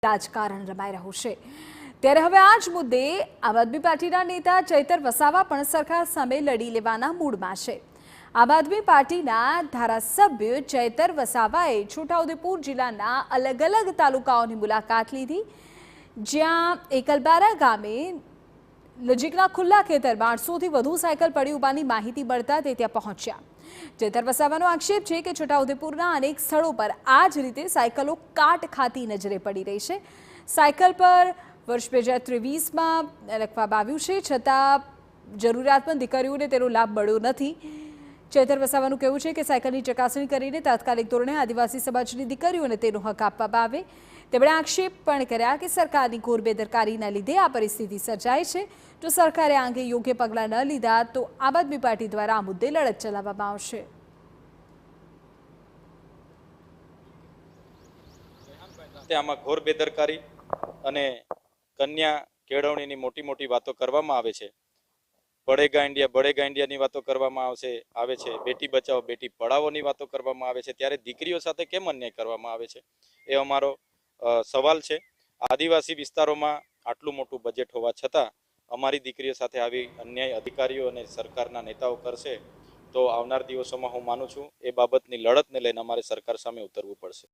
રાજકારણ રમાઈ રહ્યું છે ત્યારે હવે આ જ મુદ્દે આમ આદમી પાર્ટીના નેતા ચૈતર વસાવા પણ સરકાર સામે લડી લેવાના મૂડમાં છે। આમ આદમી પાર્ટીના ધારાસભ્ય ચૈતર વસાવાએ છોટાઉદેપુર જિલ્લાના અલગ અલગ તાલુકાઓની મુલાકાત લીધી, જ્યાં એકલબારા ગામે નજીકના ખુલ્લા ખેતરમાં 800થી વધુ સાયકલ પડી હોવાની માહિતી મળતા તે ત્યાં પહોંચ્યા। ચૈતર વસાવાનો આક્ષેપ છે કે છોટાઉદેપુરના અનેક સ્થળો પર આ જ રીતે સાયકલો કાટ ખાતી નજરે પડી રહી છે। સાયકલ પર વર્ષ 2023માં લખવામાં આવ્યું છે, છતાં જરૂરિયાતમંદ દીકરીઓને તેનો લાભ મળ્યો નથી। ચૈતર વસાવાનું કહેવું છે કે સાયકલની ચકાસણી કરીને તાત્કાલિક ધોરણે આદિવાસી સમાજની દીકરીઓને તેનો હક આપવામાં આવે। તેમણે આક્ષેપ પણ કર્યા કે સરકારની ઘોર બેદરકારીના લીધે આ પરિસ્થિતિ સર્જાઈ છે। જો સરકારે આ અંગે યોગ્ય પગલાં ન લીધા તો આમ આદમી પાર્ટી દ્વારા આ મુદ્દે લડત ચલાવવામાં આવશે। આમાં ઘોર બેદરકારી અને કન્યા કેળવણીની મોટી મોટી વાતો કરવામાં આવે છે। બળેગા ઇન્ડિયાની વાતો કરવામાં આવે છે, બેટી બચાવો બેટી પઢાવોની વાતો કરવામાં આવે છે, ત્યારે દીકરીઓ સાથે કેમ અન્યાય કરવામાં આવે છે એ અમારો સવાલ છે। આદિવાસી વિસ્તારોમાં આટલું મોટું બજેટ હોવા છતાં અમારી દીકરીઓ સાથે આવી અન્યાય અધિકારીઓ અને સરકારના નેતાઓ કરશે તો આવનાર દિવસોમાં હું માનું છું એ બાબતની લડતને લઈને અમારે સરકાર સામે ઉતરવું પડશે।